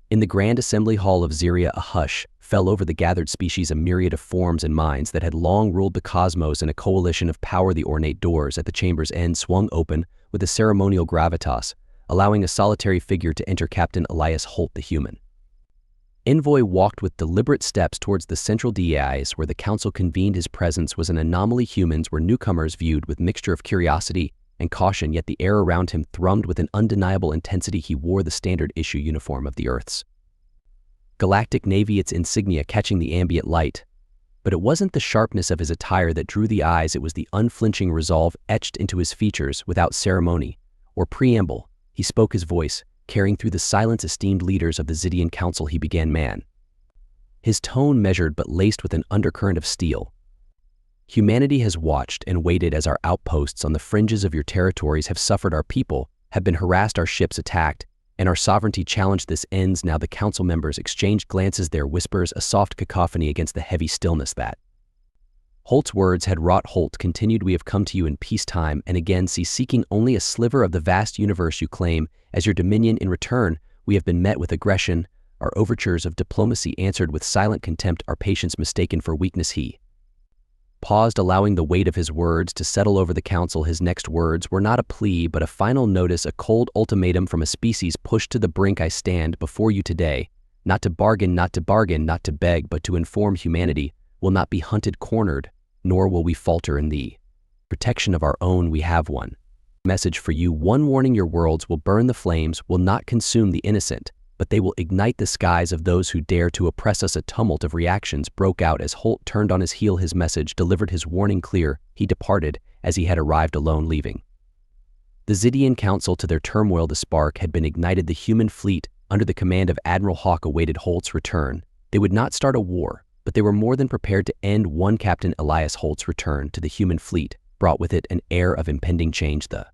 In the grand assembly hall of Xeria, a hush fell over the gathered species, a myriad of forms and minds that had long ruled the cosmos in a coalition of power. The ornate doors at the chamber's end swung open with a ceremonial gravitas, allowing a solitary figure to enter, Captain Elias Holt, the human envoy, walked with deliberate steps towards the central dais where the council convened. His presence was an anomaly. Humans were newcomers viewed with mixture of curiosity and caution, yet the air around him thrummed with an undeniable intensity. He wore the standard issue uniform of the Earth's Galactic Navy, its insignia catching the ambient light. But it wasn't the sharpness of his attire that drew the eyes, it was the unflinching resolve etched into his features. Without ceremony or preamble, he spoke, his voice carrying through the silence. Esteemed leaders of the Zydian Council, he began, his tone measured but laced with an undercurrent of steel. Humanity has watched and waited as our outposts on the fringes of your territories have suffered. Our people have been harassed, our ships attacked, and our sovereignty challenged. This ends now. The council members exchanged glances, their whispers a soft cacophony against the heavy stillness that Holt's words had wrought. Holt continued, we have come to you in peacetime and again, seeking only a sliver of the vast universe you claim as your dominion. In return, we have been met with aggression, our overtures of diplomacy answered with silent contempt, our patience mistaken for weakness. He paused, allowing the weight of his words to settle over the council. His next words were not a plea, but a final notice, a cold ultimatum from a species pushed to the brink. I stand before you today, not to bargain, not to beg, but to inform humanity will not be hunted, cornered, nor will we falter in the protection of our own. We have one message for you, one warning: your worlds will burn. The flames will not consume the innocent, but they will ignite the skies of those who dare to oppress us. A tumult of reactions broke out as Holt turned on his heel. His message delivered, his warning clear. He departed as he had arrived, alone, leaving the Zydian Council to their turmoil. The spark had been ignited. The human fleet, under the command of Admiral Hawk, awaited Holt's return. They would not start a war, but they were more than prepared to end one. Captain Elias Holt's return to the human fleet brought with it an air of impending change. The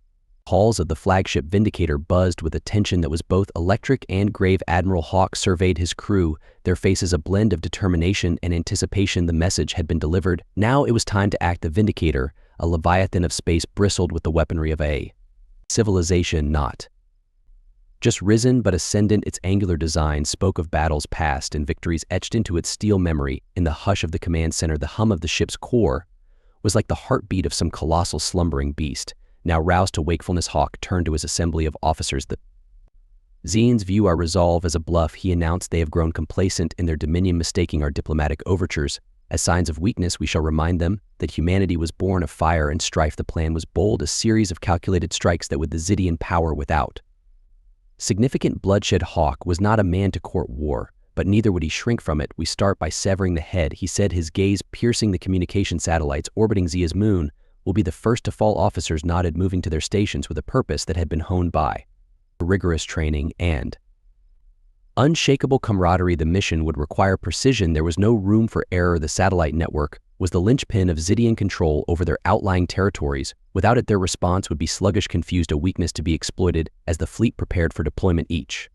halls of the flagship Vindicator buzzed with a tension that was both electric and grave. Admiral Hawk surveyed his crew, their faces a blend of determination and anticipation. The message had been delivered. Now it was time to act. The Vindicator, a leviathan of space, bristled with the weaponry of a civilization not just risen but ascendant. Its angular design spoke of battles past and victories etched into its steel memory. In the hush of the command center, the hum of the ship's core was like the heartbeat of some colossal slumbering beast. Now roused to wakefulness, Hawk turned to his assembly of officers. The Zyans view our resolve as a bluff, he announced. They have grown complacent in their dominion, mistaking our diplomatic overtures as signs of weakness. We shall remind them that humanity was born of fire and strife. The plan was bold, a series of calculated strikes that would the Zydian power without significant bloodshed. Hawk was not a man to court war, but neither would he shrink from it. We start by severing the head, he said, his gaze piercing the communication satellites orbiting Zia's moon. Will be the first to fall. Officers nodded, moving to their stations with a purpose that had been honed by rigorous training and unshakable camaraderie. The mission would require precision. There was no room for error. The satellite network was the linchpin of Zydian control over their outlying territories. Without it, their response would be sluggish, confused, a weakness to be exploited as the fleet prepared for deployment. Each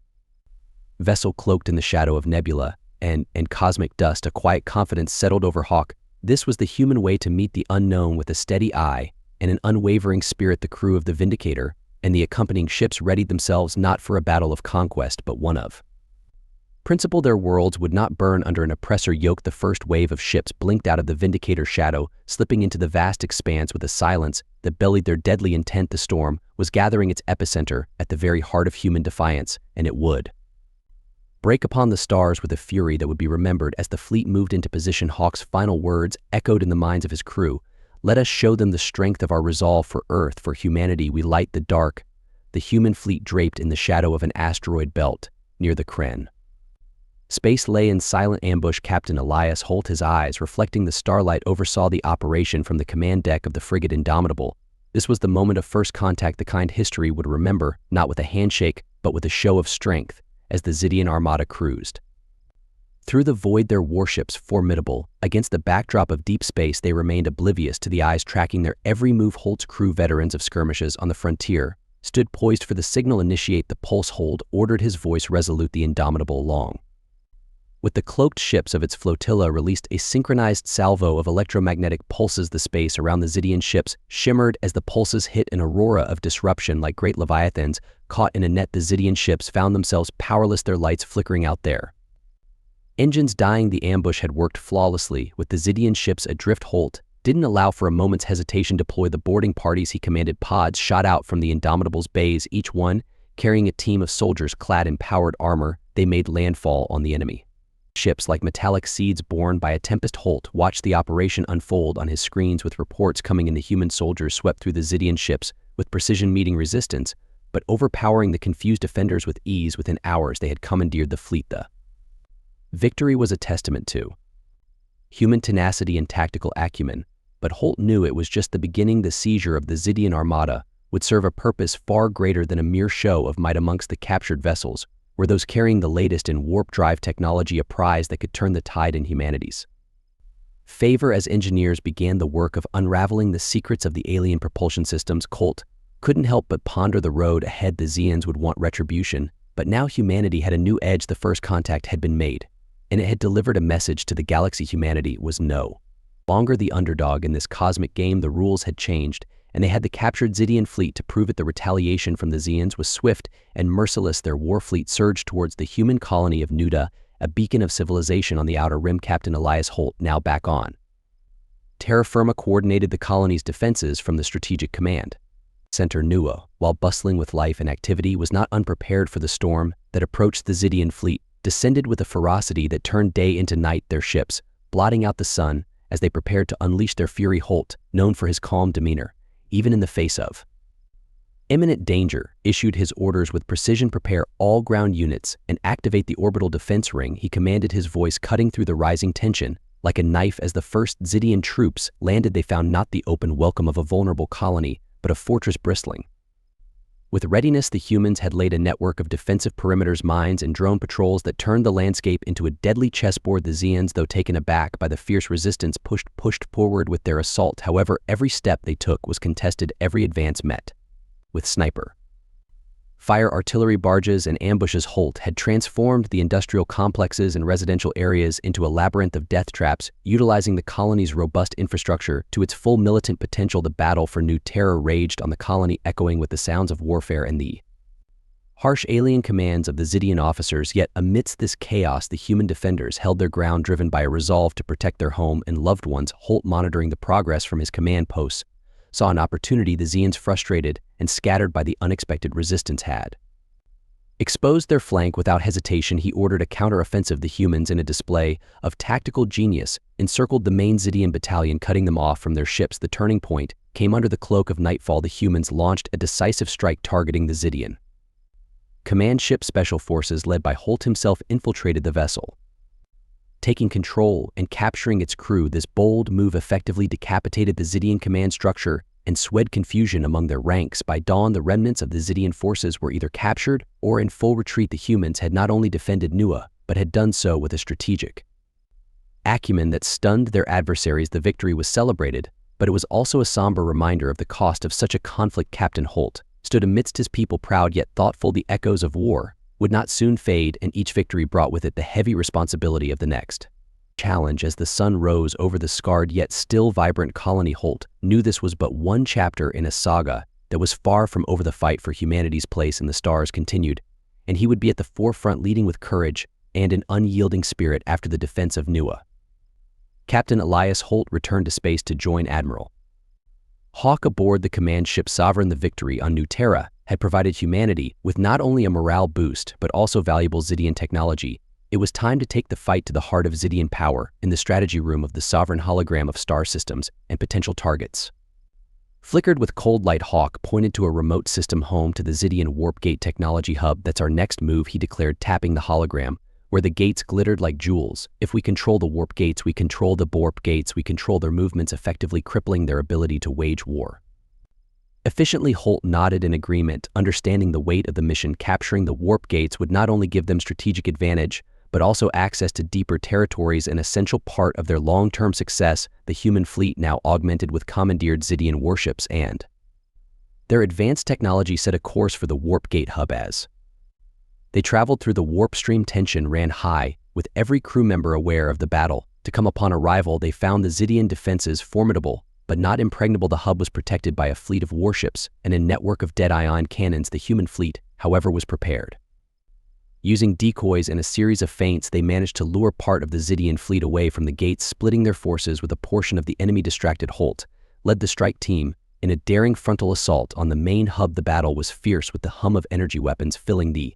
vessel cloaked in the shadow of nebula and cosmic dust, a quiet confidence settled over Hawk. This was the human way to meet the unknown, with a steady eye and an unwavering spirit. The crew of the Vindicator and the accompanying ships readied themselves not for a battle of conquest, but one of principle. Their worlds would not burn under an oppressor yoke. The first wave of ships blinked out of the Vindicator's shadow, slipping into the vast expanse with a silence that belied their deadly intent. The storm was gathering its epicenter at the very heart of human defiance, and it would break upon the stars with a fury that would be remembered. As the fleet moved into position, Hawk's final words echoed in the minds of his crew. Let us show them the strength of our resolve. For Earth, for humanity, we light the dark. The human fleet draped in the shadow of an asteroid belt near the Kren space lay in silent ambush. Captain Elias Holt, his eyes reflecting the starlight, oversaw the operation from the command deck of the frigate Indomitable. This was the moment of first contact, the kind history would remember, not with a handshake, but with a show of strength, as the Zydian armada cruised through the void, their warships formidable. Against the backdrop of deep space, they remained oblivious to the eyes tracking their every move. Holt's crew, veterans of skirmishes on the frontier, stood poised for the signal. Initiate the pulse hold, ordered his voice resolute. The Indomitable, along with the cloaked ships of its flotilla released a synchronized salvo of electromagnetic pulses. The space around the Zydian ships shimmered as the pulses hit an aurora of disruption like great leviathans caught in a net. The Zydian ships found themselves powerless, their lights flickering out, their engines dying. The ambush had worked flawlessly, with the Zydian ships adrift. Holt didn't allow for a moment's hesitation. Deploy the boarding parties he commanded. Pods shot out from the Indomitable's bays, each one carrying a team of soldiers clad in powered armor. They made landfall on the enemy ships like metallic seeds borne by a tempest. Holt watched the operation unfold on his screens, with reports coming in. The human soldiers swept through the Zydian ships with precision, meeting resistance, but overpowering the confused defenders with ease. Within hours, they had commandeered the fleet. The victory was a testament to human tenacity and tactical acumen, but Holt knew it was just the beginning. The seizure of the Zydian armada would serve a purpose far greater than a mere show of might. Amongst the captured vessels were those carrying the latest in warp drive technology, a prize that could turn the tide in humanity's favor. As engineers began the work of unraveling the secrets of the alien propulsion systems, Colt couldn't help but ponder the road ahead. The Zyans would want retribution, but now humanity had a new edge. The first contact had been made, and it had delivered a message to the galaxy. Humanity was no longer the underdog in this cosmic game. The rules had changed, and they had the captured Zydian fleet to prove it. The retaliation from the Zyans was swift and merciless. Their war fleet surged towards the human colony of Nuda, a beacon of civilization on the outer rim. Captain Elias Holt, now back on terra firma, coordinated the colony's defenses from the strategic command center. Nua, while bustling with life and activity, was not unprepared for the storm that approached. The Zydian fleet descended with a ferocity that turned day into night, their ships blotting out the sun as they prepared to unleash their fury. Holt, known for his calm demeanor even in the face of imminent danger, issued his orders with precision: prepare all ground units and activate the orbital defense ring. He commanded, his voice cutting through the rising tension like a knife. As the first Zydian troops landed, they found not the open welcome of a vulnerable colony, but a fortress bristling with readiness. The humans had laid a network of defensive perimeters, mines, and drone patrols that turned the landscape into a deadly chessboard. The Zyans, though taken aback by the fierce resistance, pushed forward with their assault. However, every step they took was contested, every advance met with sniper fire, artillery barges, and ambushes. Holt had transformed the industrial complexes and residential areas into a labyrinth of death traps, utilizing the colony's robust infrastructure to its full militant potential. The battle for New Terra raged on the colony, echoing with the sounds of warfare and the harsh alien commands of the Zydian officers. Yet amidst this chaos, the human defenders held their ground, driven by a resolve to protect their home and loved ones. Holt, monitoring the progress from his command posts, saw an opportunity. The Zyans, frustrated and scattered by the unexpected resistance, had exposed their flank. Without hesitation, he ordered a counter-offensive. The humans, in a display of tactical genius, encircled the main Zydian battalion, cutting them off from their ships. The turning point came under the cloak of nightfall. The humans launched a decisive strike targeting the Zydian command ship. Special forces led by Holt himself infiltrated the vessel, taking control and capturing its crew. This bold move effectively decapitated the Zydian command structure and spread confusion among their ranks. By dawn, the remnants of the Zydian forces were either captured or in full retreat. The humans had not only defended Nua, but had done so with a strategic acumen that stunned their adversaries. The victory was celebrated, but it was also a somber reminder of the cost of such a conflict. Captain Holt stood amidst his people, proud yet thoughtful. The echoes of war would not soon fade, and each victory brought with it the heavy responsibility of the next challenge. As the sun rose over the scarred yet still vibrant colony, Holt knew this was but one chapter in a saga that was far from over. The fight for humanity's place in the stars continued, and he would be at the forefront, leading with courage and an unyielding spirit. After the defense of Nua, Captain Elias Holt returned to space to join Admiral Hawk aboard the command ship Sovereign. The victory on New Terra had provided humanity with not only a morale boost, but also valuable Zydian technology. It was time to take the fight to the heart of Zydian power. In the strategy room of the Sovereign, hologram of star systems and potential targets flickered with cold light. Hawk pointed to a remote system home to the Zydian warp gate technology hub. That's our next move, he declared, tapping the hologram, where the gates glittered like jewels. If we control the warp gates, we control the warp gates, we control their movements, effectively crippling their ability to wage war efficiently. Holt nodded in agreement, understanding the weight of the mission. Capturing the warp gates would not only give them strategic advantage, but also access to deeper territories, an essential part of their long-term success. The human fleet, now augmented with commandeered Zydian warships and their advanced technology, set a course for the warp gate hub. As they traveled through the warp stream, tension ran high, with every crew member aware of the battle to come upon arrival. They found the Zydian defenses formidable, but not impregnable. The hub was protected by a fleet of warships and a network of dead ion cannons. The human fleet, however, was prepared. Using decoys and a series of feints, they managed to lure part of the Zydian fleet away from the gates, splitting their forces with a portion of the enemy. Distracted Holt led the strike team in a daring frontal assault on the main hub. The battle was fierce, with the hum of energy weapons filling the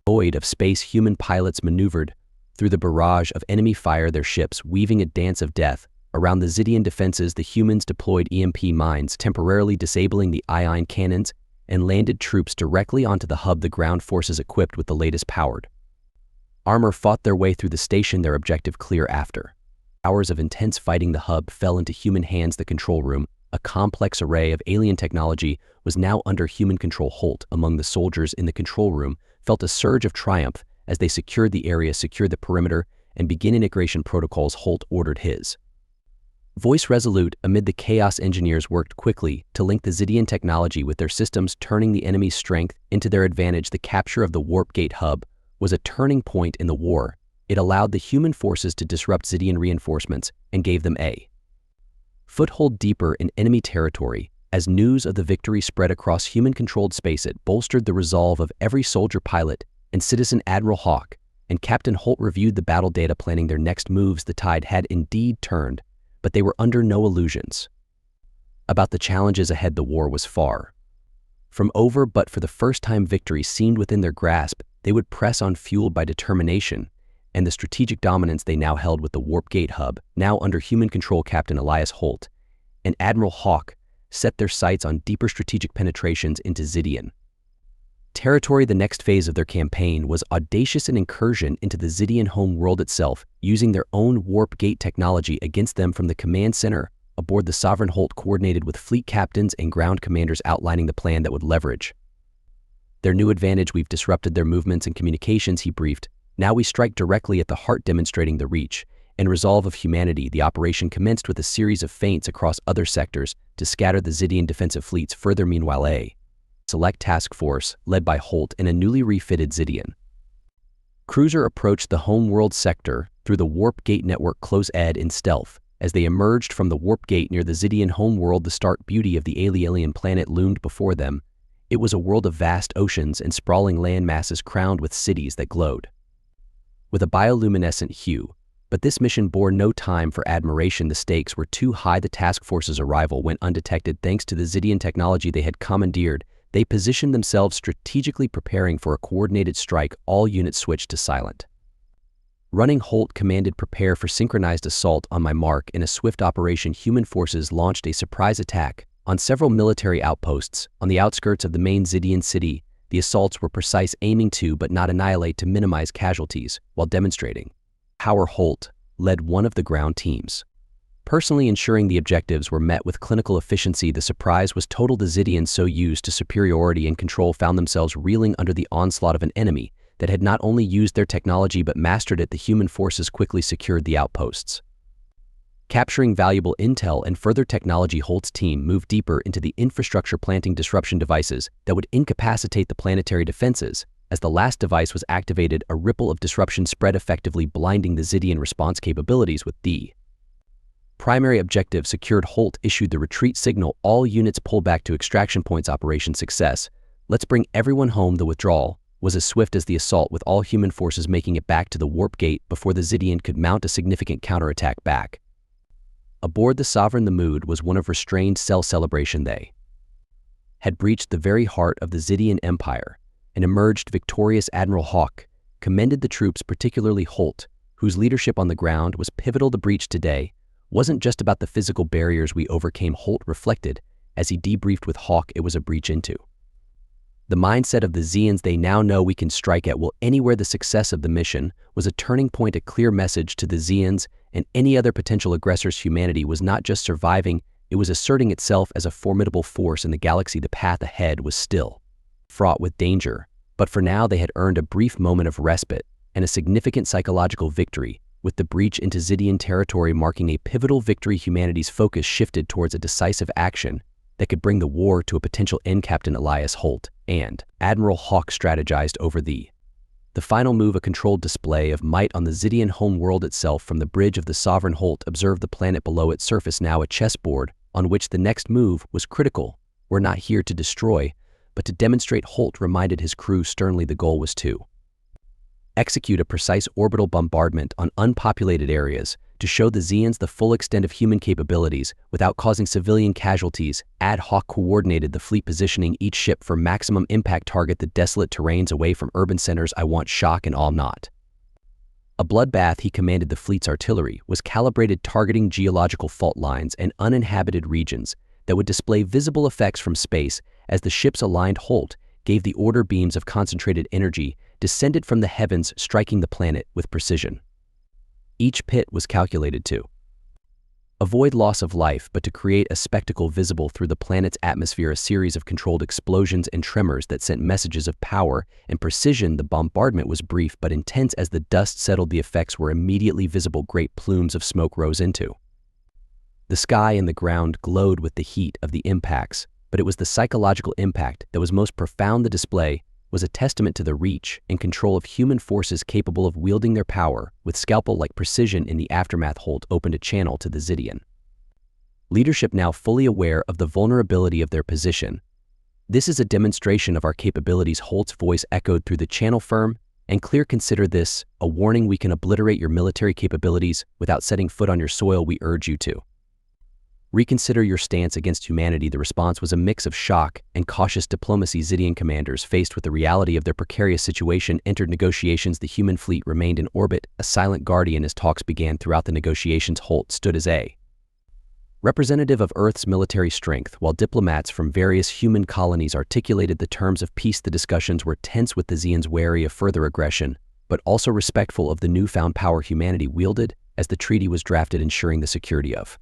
void of space. Human pilots maneuvered through the barrage of enemy fire, their ships weaving a dance of death around the Zydian defenses. The humans deployed EMP mines, temporarily disabling the ion cannons, and landed troops directly onto the hub. The ground forces, equipped with the latest powered armor, fought their way through the station, their objective clear. After hours of intense fighting, the hub fell into human hands. The control room, a complex array of alien technology, was now under human control. Holt, among the soldiers in the control room, felt a surge of triumph as they secured the area, secured the perimeter, and began integration protocols. Holt ordered, his voice resolute amid the chaos. Engineers worked quickly to link the Zydian technology with their systems, turning the enemy's strength into their advantage. The capture of the Warp Gate hub was a turning point in the war. It allowed the human forces to disrupt Zydian reinforcements and gave them a foothold deeper in enemy territory. As news of the victory spread across human-controlled space, it bolstered the resolve of every soldier, pilot, and citizen. Admiral Hawk and Captain Holt reviewed the battle data, planning their next moves. The tide had indeed turned, but they were under no illusions about the challenges ahead. The war was far from over, but for the first time victory seemed within their grasp. They would press on, fueled by determination and the strategic dominance they now held with the Warp Gate hub, now under human control. Captain Elias Holt and Admiral Hawk set their sights on deeper strategic penetrations into Zydian territory. The next phase of their campaign was audacious, an incursion into the Zydian home world itself, using their own Warp Gate technology against them. From the command center aboard the Sovereign, Holt coordinated with fleet captains and ground commanders, outlining the plan that would leverage their new advantage. We've disrupted their movements and communications, he briefed. Now we strike directly at the heart, demonstrating the reach and resolve of humanity. The operation commenced with a series of feints across other sectors to scatter the Zydian defensive fleets further. Meanwhile, a select task force, led by Holt and a newly refitted Zydian cruiser, approached the homeworld sector through the Warp Gate network, close-ed in stealth. As they emerged from the Warp Gate near the Zydian homeworld, the stark beauty of the alien planet loomed before them. It was a world of vast oceans and sprawling land masses, crowned with cities that glowed with a bioluminescent hue. But this mission bore no time for admiration. The stakes were too high. The task force's arrival went undetected thanks to the Zydian technology they had commandeered. They positioned themselves strategically, preparing for a coordinated strike. All units switched to silent running. Holt commanded, prepare for synchronized assault. On my mark. In a swift operation, human forces launched a surprise attack on several military outposts on the outskirts of the main Zydian city. The assaults were precise, aiming to but not annihilate, to minimize casualties while demonstrating power. Holt led one of the ground teams, personally ensuring the objectives were met with clinical efficiency. The surprise was total. The Zydians, so used to superiority and control, found themselves reeling under the onslaught of an enemy that had not only used their technology but mastered it. The human forces quickly secured the outposts, capturing valuable intel and further technology. Holt's team moved deeper into the infrastructure, planting disruption devices that would incapacitate the planetary defenses. As the last device was activated, a ripple of disruption spread, effectively blinding the Zydian response capabilities. With the primary objective secured, Holt issued the retreat signal. All units pull back to extraction points. Operation success. Let's bring everyone home. The withdrawal was as swift as the assault, with all human forces making it back to the Warp Gate before the Zydian could mount a significant counterattack. Back aboard the Sovereign, the mood was one of restrained celebration. They had breached the very heart of the Zydian Empire and emerged victorious. Admiral Hawk commended the troops, particularly Holt, whose leadership on the ground was pivotal. The breach today wasn't just about the physical barriers we overcame, Holt reflected as he debriefed with Hawk. It was a breach into the mindset of the Zydians. They now know we can strike at will anywhere. The success of the mission was a turning point, a clear message to the Zydians and any other potential aggressors. Humanity was not just surviving, it was asserting itself as a formidable force in the galaxy. The path ahead was still fraught with danger, but for now they had earned a brief moment of respite and a significant psychological victory. With the breach into Zydian territory marking a pivotal victory, humanity's focus shifted towards a decisive action that could bring the war to a potential end. Captain Elias Holt and Admiral Hawk strategized over the The final move, a controlled display of might on the Zydian homeworld itself. From the bridge of the sovereign Holt observed the planet below its surface, now a chessboard on which the next move was critical. We're not here to destroy, but to demonstrate. Holt reminded his crew sternly. The goal was to execute a precise orbital bombardment on unpopulated areas to show the Zeons the full extent of human capabilities without causing civilian casualties. Ad hoc coordinated the fleet, positioning each ship for maximum impact. Target the desolate terrains away from urban centers. I want shock and awe, not a bloodbath. He commanded the fleet's artillery was calibrated, targeting geological fault lines and uninhabited regions that would display visible effects from space. As the ships aligned, Holt gave the order. Beams of concentrated energy descended from the heavens, striking the planet with precision. Each pit was calculated to avoid loss of life, but to create a spectacle visible through the planet's atmosphere. A series of controlled explosions and tremors that sent messages of power and precision. The bombardment was brief but intense. As the dust settled, the effects were immediately visible. Great plumes of smoke rose into the sky, and the ground glowed with the heat of the impacts. But it was the psychological impact that was most profound. The display was a testament to the reach and control of human forces capable of wielding their power with scalpel-like precision. In the aftermath, Holt opened a channel to the Zydian leadership, now fully aware of the vulnerability of their position. This is a demonstration of our capabilities. Holt's voice echoed through the channel, firm and clear. Consider this a warning. We can obliterate your military capabilities without setting foot on your soil. We urge you to reconsider your stance against humanity. The response was a mix of shock and cautious diplomacy. Zydian commanders, faced with the reality of their precarious situation, entered negotiations. The human fleet remained in orbit, a silent guardian as talks began. Throughout the negotiations, Holt stood as a representative of Earth's military strength, while diplomats from various human colonies articulated the terms of peace. The discussions were tense, with the Zeons wary of further aggression, but also respectful of the newfound power humanity wielded. As the treaty was drafted, ensuring the security of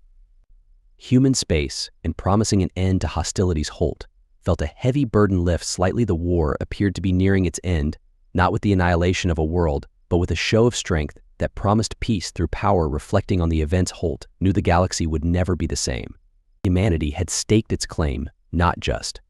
human space and promising an end to hostilities, Holt felt a heavy burden lift slightly. The war appeared to be nearing its end, not with the annihilation of a world, but with a show of strength that promised peace through power. Reflecting on the events, Holt knew the galaxy would never be the same. Humanity had staked its claim, not just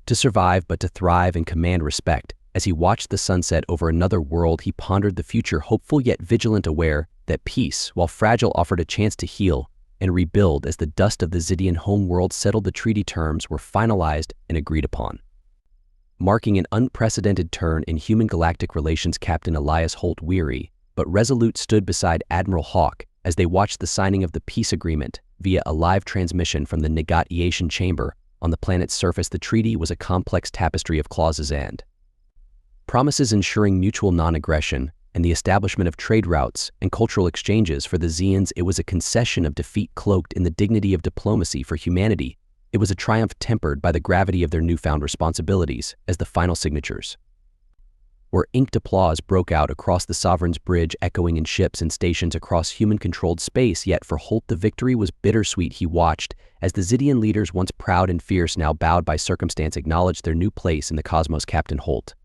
to survive, but to thrive and command respect. As he watched the sunset over another world, he pondered the future, hopeful yet vigilant, aware that peace, while fragile, offered a chance to heal and rebuild. As the dust of the Zydian homeworld settled, the treaty terms were finalized and agreed upon, marking an unprecedented turn in human galactic relations. Captain Elias Holt, weary but resolute, stood beside Admiral Hawk as they watched the signing of the peace agreement via a live transmission from the negotiation chamber on the planet's surface. The treaty was a complex tapestry of clauses and promises ensuring mutual non-aggression and the establishment of trade routes and cultural exchanges. For the Zeons, it was a concession of defeat cloaked in the dignity of diplomacy. For humanity, it was a triumph tempered by the gravity of their newfound responsibilities. As the final signatures were inked, applause broke out across the Sovereign's bridge, echoing in ships and stations across human-controlled space. Yet for Holt, the victory was bittersweet. He watched as the Zydian leaders, once proud and fierce, now bowed by circumstance, acknowledged their new place in the cosmos. Captain Holt,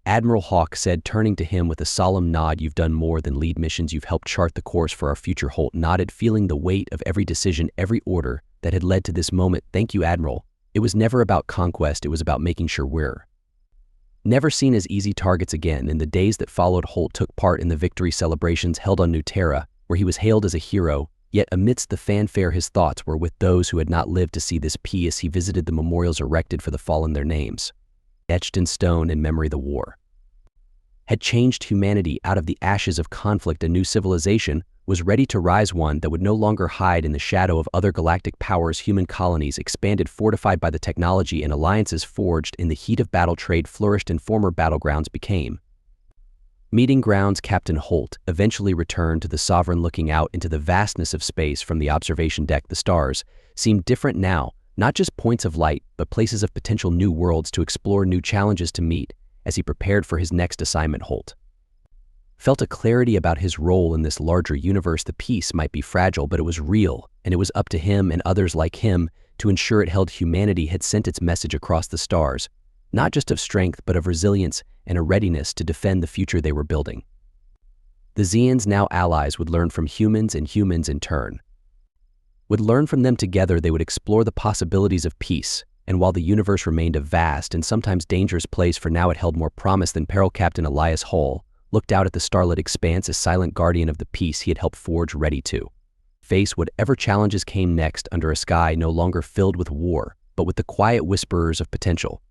Admiral Hawk said, turning to him with a solemn nod, "You've done more than lead missions. You've helped chart the course for our future." Holt nodded, feeling the weight of every decision, every order that had led to this moment. "Thank you, Admiral. It was never about conquest. It was about making sure we're never seen as easy targets again." In the days that followed, Holt took part in the victory celebrations held on New Terra, where he was hailed as a hero. Yet amidst the fanfare, his thoughts were with those who had not lived to see this peace. He visited the memorials erected for the fallen, their names etched in stone in memory. The war had changed humanity. Out of the ashes of conflict, a new civilization was ready to rise, one that would no longer hide in the shadow of other galactic powers. Human colonies expanded, fortified by the technology and alliances forged in the heat of battle. Trade flourished, and former battlegrounds became meeting grounds. Captain Holt eventually returned to the Sovereign, looking out into the vastness of space from the observation deck. The stars seemed different now, not just points of light, but places of potential new worlds to explore, new challenges to meet. As he prepared for his next assignment, Holt felt a clarity about his role in this larger universe. The peace might be fragile, but it was real, and it was up to him and others like him to ensure it held. Humanity had sent its message across the stars, not just of strength, but of resilience and a readiness to defend the future they were building. The Zeons, now allies, would learn from humans, and humans in turn would learn from them. Together they would explore the possibilities of peace And while the universe remained a vast and sometimes dangerous place, for now it held more promise than peril, Captain Elias Hull looked out at the starlit expanse, a silent guardian of the peace he had helped forge, ready to face whatever challenges came next under a sky no longer filled with war, but with the quiet whisperers of potential.